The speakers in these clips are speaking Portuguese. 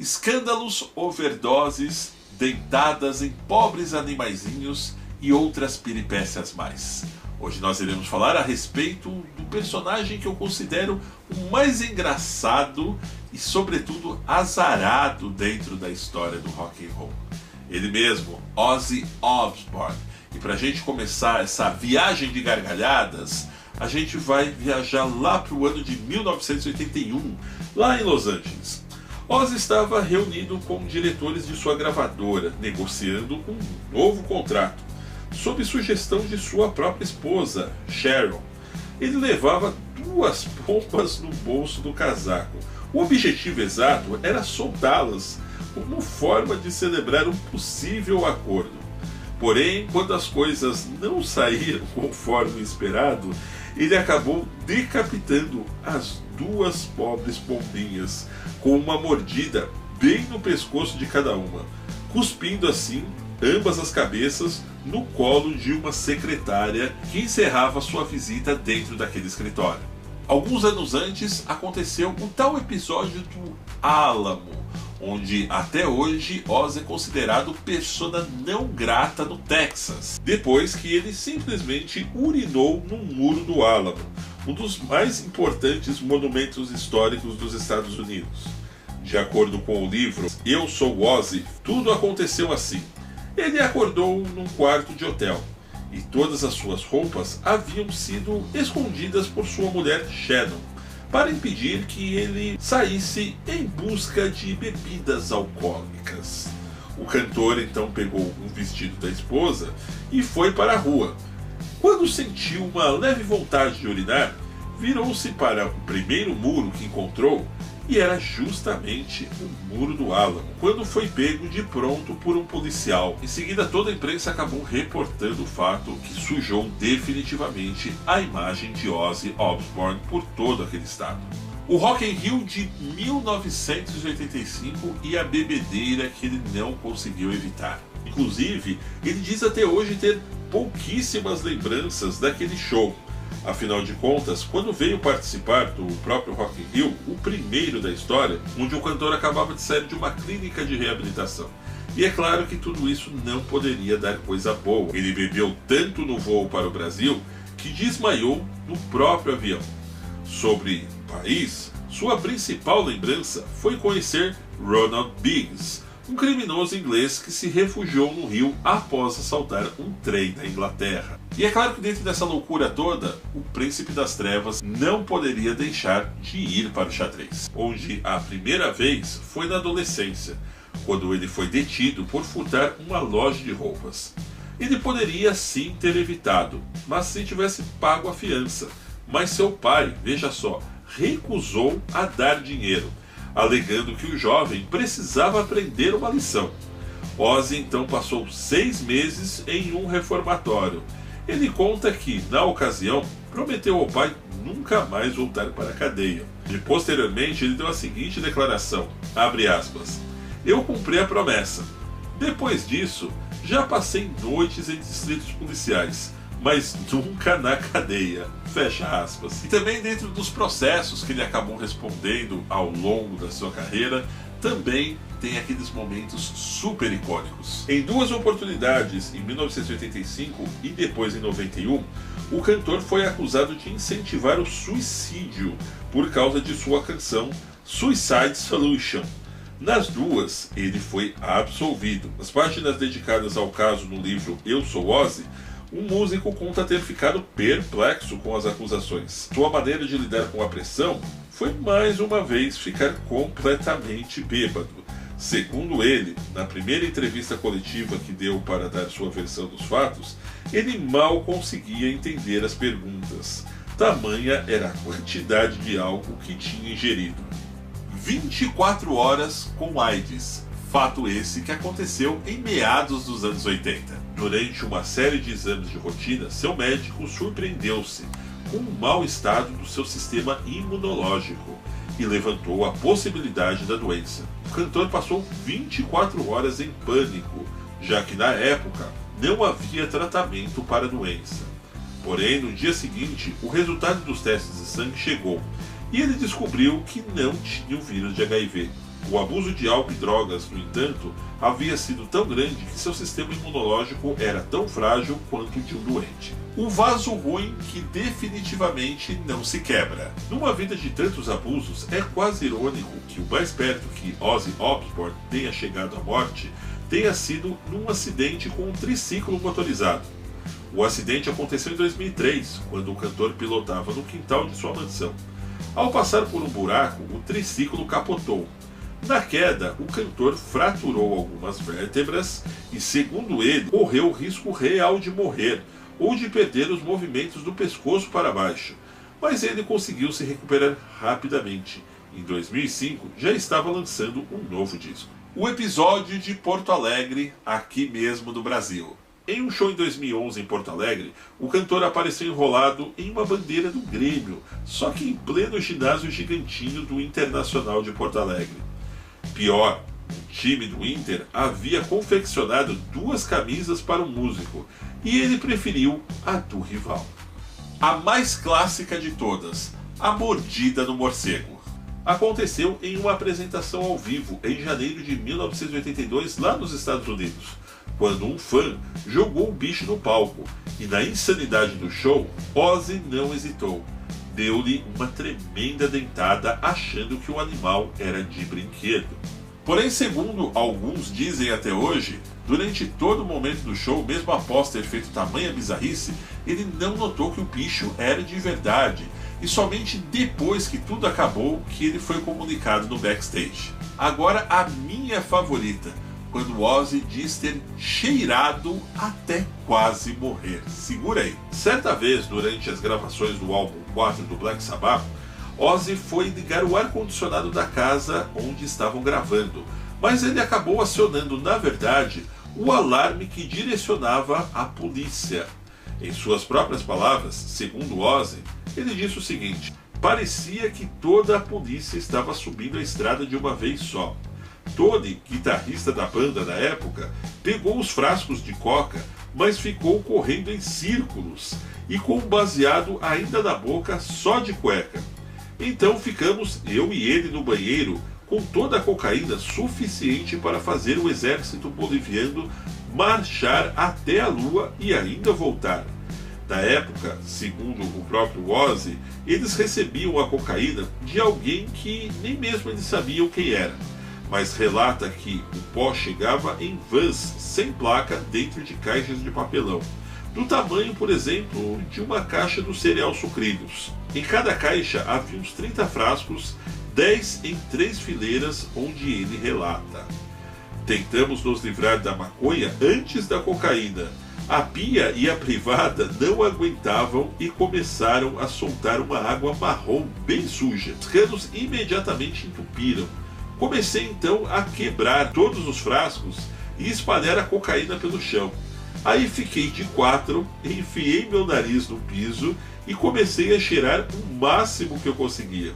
escândalos, overdoses, deitadas em pobres animaizinhos e outras peripécias mais. Hoje nós iremos falar a respeito do personagem que eu considero o mais engraçado e sobretudo azarado dentro da história do rock and roll. Ele mesmo, Ozzy Osbourne. E para a gente começar essa viagem de gargalhadas, a gente vai viajar lá para o ano de 1981, lá em Los Angeles. Ozzy estava reunido com diretores de sua gravadora, negociando um novo contrato, sob sugestão de sua própria esposa, Sharon. Ele levava 2 bombas no bolso do casaco. O objetivo exato era soltá-las como forma de celebrar um possível acordo. Porém, quando as coisas não saíram conforme o esperado, ele acabou decapitando as 2 pobres pombinhas, com uma mordida bem no pescoço de cada uma, cuspindo assim ambas as cabeças no colo de uma secretária que encerrava sua visita dentro daquele escritório. Alguns anos antes aconteceu o tal episódio do Álamo, onde até hoje Ozzy é considerado persona não grata no Texas, depois que ele simplesmente urinou no muro do Álamo, um dos mais importantes monumentos históricos dos Estados Unidos. De acordo com o livro Eu Sou Ozzy, tudo aconteceu assim. Ele acordou num quarto de hotel e todas as suas roupas haviam sido escondidas por sua mulher Shannon, para impedir que ele saísse em busca de bebidas alcoólicas. O cantor então pegou um vestido da esposa e foi para a rua. Quando sentiu uma leve vontade de urinar, virou-se para o primeiro muro que encontrou e era justamente o muro do Álamo, quando foi pego de pronto por um policial. Em seguida, toda a imprensa acabou reportando o fato, que sujou definitivamente a imagem de Ozzy Osbourne por todo aquele estado. O Rock in Rio de 1985 e a bebedeira que ele não conseguiu evitar. Inclusive, ele diz até hoje ter pouquíssimas lembranças daquele show. Afinal de contas, quando veio participar do próprio Rock in Rio, o primeiro da história, onde o cantor acabava de sair de uma clínica de reabilitação. E é claro que tudo isso não poderia dar coisa boa. Ele bebeu tanto no voo para o Brasil que desmaiou no próprio avião. Sobre o país, sua principal lembrança foi conhecer Ronald Biggs, um criminoso inglês que se refugiou no Rio após assaltar um trem na Inglaterra. E é claro que dentro dessa loucura toda, o Príncipe das Trevas não poderia deixar de ir para o xadrez, onde a primeira vez foi na adolescência, quando ele foi detido por furtar uma loja de roupas. Ele poderia sim ter evitado, mas se tivesse pago a fiança. Mas seu pai, veja só, recusou a dar dinheiro, alegando que o jovem precisava aprender uma lição. Ozzy então passou 6 meses em um reformatório. Ele conta que, na ocasião, prometeu ao pai nunca mais voltar para a cadeia. E posteriormente ele deu a seguinte declaração, abre aspas, eu cumpri a promessa. Depois disso, já passei noites em distritos policiais, mas nunca na cadeia. Fecha aspas. E também dentro dos processos que ele acabou respondendo ao longo da sua carreira, também tem aqueles momentos super icônicos. Em 2 oportunidades, em 1985 e depois em 91, o cantor foi acusado de incentivar o suicídio por causa de sua canção Suicide Solution. Nas 2, ele foi absolvido. Nas páginas dedicadas ao caso no livro Eu Sou Ozzy, o músico conta ter ficado perplexo com as acusações. Sua maneira de lidar com a pressão foi mais uma vez ficar completamente bêbado. Segundo ele, na primeira entrevista coletiva que deu para dar sua versão dos fatos, ele mal conseguia entender as perguntas. Tamanha era a quantidade de álcool que tinha ingerido. 24 horas com AIDS. Fato esse que aconteceu em meados dos anos 80. Durante uma série de exames de rotina, seu médico surpreendeu-se com o mau estado do seu sistema imunológico e levantou a possibilidade da doença. O cantor passou 24 horas em pânico, já que na época não havia tratamento para a doença. Porém, no dia seguinte, o resultado dos testes de sangue chegou e ele descobriu que não tinha o vírus de HIV. O abuso de álcool e drogas, no entanto, havia sido tão grande que seu sistema imunológico era tão frágil quanto o de um doente. Um vaso ruim que definitivamente não se quebra. Numa vida de tantos abusos, é quase irônico que o mais perto que Ozzy Osbourne tenha chegado à morte tenha sido num acidente com um triciclo motorizado. O acidente aconteceu em 2003, quando o cantor pilotava no quintal de sua mansão. Ao passar por um buraco, o triciclo capotou. Na queda, o cantor fraturou algumas vértebras e, segundo ele, correu o risco real de morrer ou de perder os movimentos do pescoço para baixo. Mas ele conseguiu se recuperar rapidamente. Em 2005, já estava lançando um novo disco. O episódio de Porto Alegre, aqui mesmo no Brasil. Em um show em 2011 em Porto Alegre, o cantor apareceu enrolado em uma bandeira do Grêmio, só que em pleno ginásio gigantinho do Internacional de Porto Alegre. Pior, o time do Inter havia confeccionado 2 camisas para o músico e ele preferiu a do rival. A mais clássica de todas, a mordida no morcego. Aconteceu em uma apresentação ao vivo em janeiro de 1982 lá nos Estados Unidos, quando um fã jogou o bicho no palco e, na insanidade do show, Ozzy não hesitou. Deu-lhe uma tremenda dentada achando que o animal era de brinquedo. Porém, segundo alguns dizem até hoje, durante todo o momento do show, mesmo após ter feito tamanha bizarrice, ele não notou que o bicho era de verdade, e somente depois que tudo acabou que ele foi comunicado no backstage. Agora a minha favorita, quando Ozzy diz ter cheirado até quase morrer. Segura aí. Certa vez, durante as gravações do álbum 4 do Black Sabbath, Ozzy foi ligar o ar-condicionado da casa onde estavam gravando, mas ele acabou acionando, na verdade, o alarme que direcionava a polícia. Em suas próprias palavras, segundo Ozzy, ele disse o seguinte: parecia que toda a polícia estava subindo a estrada de uma vez só. Tony, guitarrista da banda na época, pegou os frascos de coca, mas ficou correndo em círculos e com um baseado ainda na boca, só de cueca. Então ficamos, eu e ele, no banheiro, com toda a cocaína suficiente para fazer o exército boliviano marchar até a lua e ainda voltar. Na época, segundo o próprio Ozzy, eles recebiam a cocaína de alguém que nem mesmo eles sabiam quem era, mas relata que o pó chegava em vans sem placa dentro de caixas de papelão, do tamanho, por exemplo, de uma caixa do cereal Sucrilhos. Em cada caixa havia uns 30 frascos, 10 em 3 fileiras, onde ele relata: tentamos nos livrar da maconha antes da cocaína. A pia e a privada não aguentavam e começaram a soltar uma água marrom bem suja. Os canos imediatamente entupiram. Comecei então a quebrar todos os frascos e espalhar a cocaína pelo chão. Aí fiquei de 4, enfiei meu nariz no piso e comecei a cheirar o máximo que eu conseguia.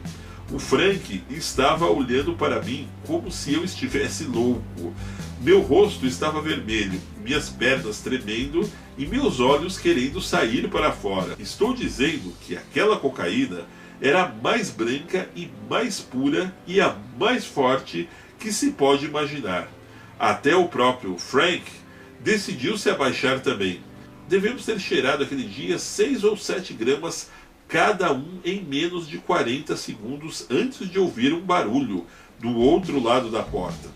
O Frank estava olhando para mim como se eu estivesse louco. Meu rosto estava vermelho, minhas pernas tremendo e meus olhos querendo sair para fora. Estou dizendo que aquela cocaína era a mais branca e mais pura e a mais forte que se pode imaginar. Até o próprio Frank decidiu se abaixar também. Devemos ter cheirado aquele dia 6 ou 7 gramas cada um em menos de 40 segundos antes de ouvir um barulho do outro lado da porta.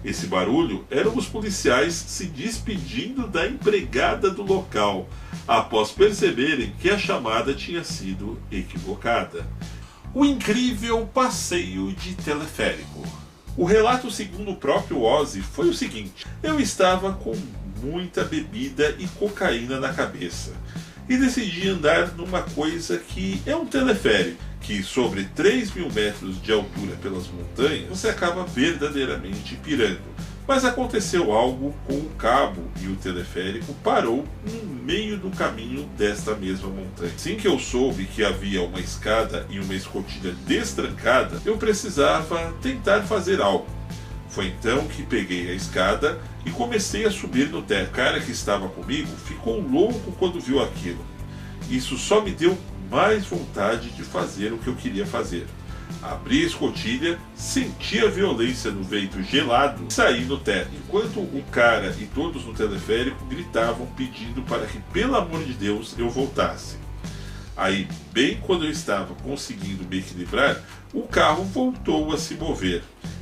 Esse barulho eram os policiais se despedindo da empregada do local, após perceberem que a chamada tinha sido equivocada. O incrível passeio de teleférico. O relato, segundo o próprio Ozzy, foi o seguinte: eu estava com muita bebida e cocaína na cabeça e decidi andar numa coisa que é um teleférico, que sobre 3.000 metros de altura pelas montanhas você acaba verdadeiramente pirando. Mas aconteceu algo com o cabo e o teleférico parou no meio do caminho desta mesma montanha. Assim que eu soube que havia uma escada e uma escotilha destrancada, eu precisava tentar fazer algo. Foi então que peguei a escada e comecei a subir no teto. O cara que estava comigo ficou louco quando viu aquilo. Isso só me deu mais vontade de fazer o que eu queria fazer. Abri a escotilha, senti a violência do vento gelado e saí no teto, enquanto o cara e todos no teleférico gritavam pedindo para que, pelo amor de Deus, eu voltasse. Aí, bem quando eu estava conseguindo me equilibrar, o carro voltou a se mover.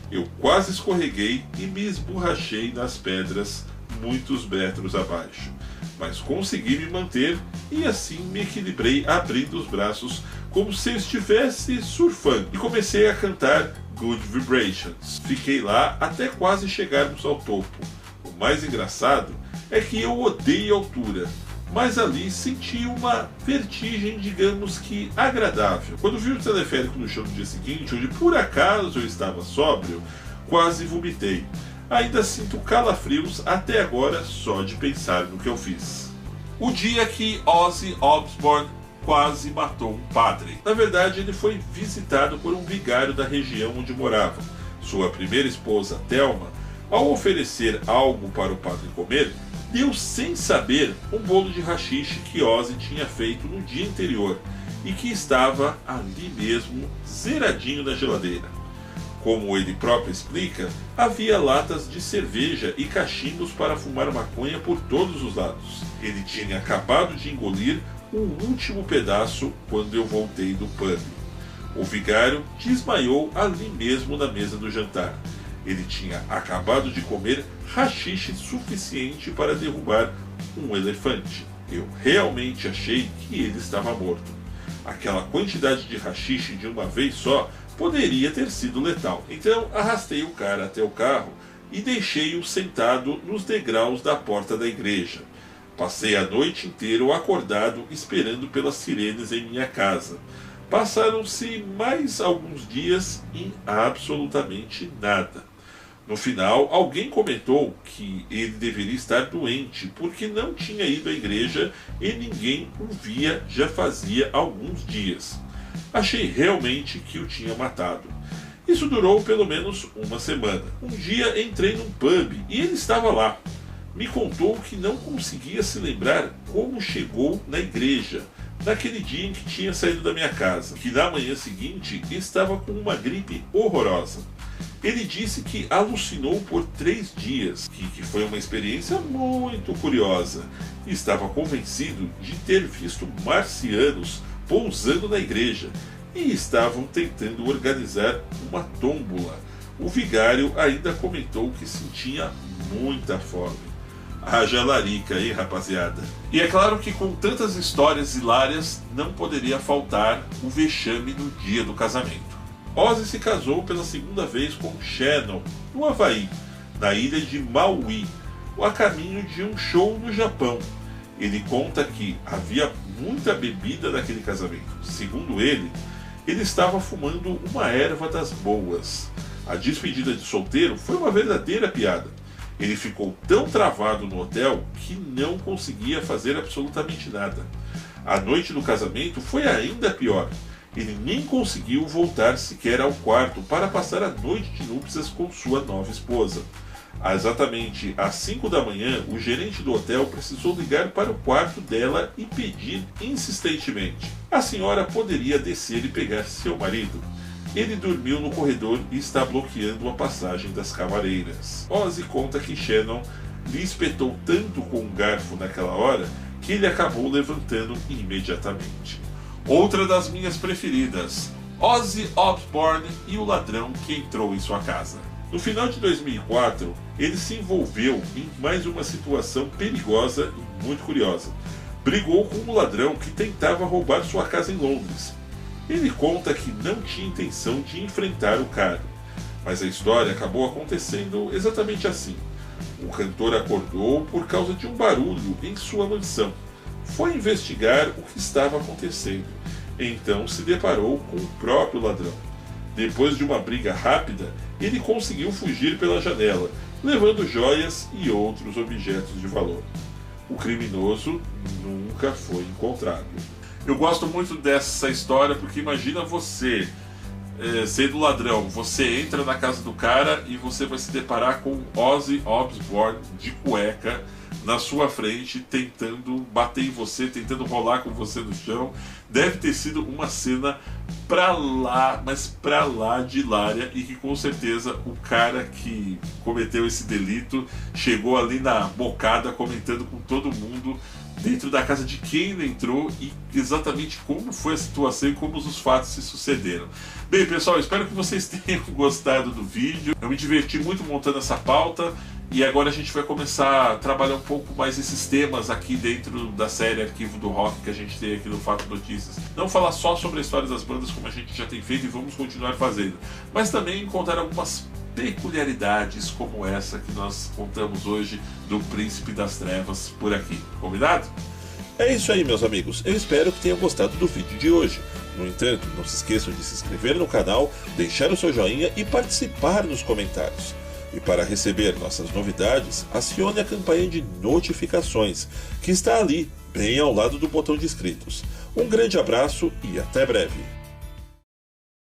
Eu quase escorreguei e me esborrachei nas pedras muitos metros abaixo. Mas consegui me manter e assim me equilibrei abrindo os braços como se eu estivesse surfando. E comecei a cantar Good Vibrations. Fiquei lá até quase chegarmos ao topo. O mais engraçado é que eu odeio altura, mas ali senti uma vertigem, digamos que agradável. Quando vi o teleférico no chão no dia seguinte, onde por acaso eu estava sóbrio, quase vomitei. Ainda sinto calafrios até agora só de pensar no que eu fiz. O dia que Ozzy Osbourne quase matou um padre. Na verdade, ele foi visitado por um vigário da região onde morava. Sua primeira esposa, Thelma, ao oferecer algo para o padre comer, deu sem saber um bolo de haxixe que Ozzy tinha feito no dia anterior e que estava ali mesmo, zeradinho na geladeira. Como ele próprio explica, havia latas de cerveja e cachimbos para fumar maconha por todos os lados. Ele tinha acabado de engolir um último pedaço quando eu voltei do pub. O vigário desmaiou ali mesmo na mesa do jantar. Ele tinha acabado de comer haxixe suficiente para derrubar um elefante. Eu realmente achei que ele estava morto. Aquela quantidade de haxixe de uma vez só poderia ter sido letal. Então arrastei o cara até o carro e deixei-o sentado nos degraus da porta da igreja. Passei a noite inteira acordado esperando pelas sirenes em minha casa. Passaram-se mais alguns dias e absolutamente nada. No final, alguém comentou que ele deveria estar doente porque não tinha ido à igreja e ninguém o via já fazia alguns dias. Achei realmente que o tinha matado. Isso durou pelo menos uma semana. Um dia entrei num pub e ele estava lá. Me contou que não conseguia se lembrar como chegou na igreja naquele dia em que tinha saído da minha casa, que na manhã seguinte estava com uma gripe horrorosa. Ele disse que alucinou por 3 dias, que foi uma experiência muito curiosa, e estava convencido de ter visto marcianos pousando na igreja e estavam tentando organizar uma tómbola. O vigário ainda comentou que sentia muita fome. Haja larica aí, rapaziada. E é claro que com tantas histórias hilárias não poderia faltar o vexame no dia do casamento. Ozzy se casou pela segunda vez com Shannon, no Havaí, na ilha de Maui, a caminho de um show no Japão. Ele conta que havia muita bebida naquele casamento. Segundo ele, ele estava fumando uma erva das boas. A despedida de solteiro foi uma verdadeira piada. Ele ficou tão travado no hotel que não conseguia fazer absolutamente nada. A noite do casamento foi ainda pior. Ele nem conseguiu voltar sequer ao quarto para passar a noite de núpcias com sua nova esposa. Exatamente às 5 da manhã, o gerente do hotel precisou ligar para o quarto dela e pedir insistentemente. A senhora poderia descer e pegar seu marido. Ele dormiu no corredor e está bloqueando a passagem das camareiras. Ozzy conta que Shannon lhe espetou tanto com um garfo naquela hora que ele acabou levantando imediatamente. Outra das minhas preferidas, Ozzy Osbourne e o ladrão que entrou em sua casa. No final de 2004, ele se envolveu em mais uma situação perigosa e muito curiosa. Brigou com um ladrão que tentava roubar sua casa em Londres. Ele conta que não tinha intenção de enfrentar o cara, mas a história acabou acontecendo exatamente assim. O cantor acordou por causa de um barulho em sua mansão. Foi investigar o que estava acontecendo. Então se deparou com o próprio ladrão. Depois de uma briga rápida, ele conseguiu fugir pela janela, levando joias e outros objetos de valor. O criminoso nunca foi encontrado. Eu gosto muito dessa história porque imagina você sendo ladrão, você entra na casa do cara e você vai se deparar com Ozzy Osbourne de cueca na sua frente, tentando bater em você, tentando rolar com você no chão, deve ter sido uma cena pra lá, mas pra lá de hilária, e que com certeza o cara que cometeu esse delito chegou ali na bocada comentando com todo mundo dentro da casa de quem ele entrou e exatamente como foi a situação e como os fatos se sucederam. Bem, pessoal, espero que vocês tenham gostado do vídeo. Eu me diverti muito montando essa pauta e agora a gente vai começar a trabalhar um pouco mais esses temas aqui dentro da série Arquivo do Rock que a gente tem aqui no Fato Notícias. Não falar só sobre a história das bandas como a gente já tem feito e vamos continuar fazendo, mas também contar algumas peculiaridades como essa que nós contamos hoje do Príncipe das Trevas por aqui. Combinado? É isso aí, meus amigos. Eu espero que tenham gostado do vídeo de hoje. No entanto, não se esqueçam de se inscrever no canal, deixar o seu joinha e participar nos comentários. E para receber nossas novidades, acione a campanha de notificações, que está ali, bem ao lado do botão de inscritos. Um grande abraço e até breve!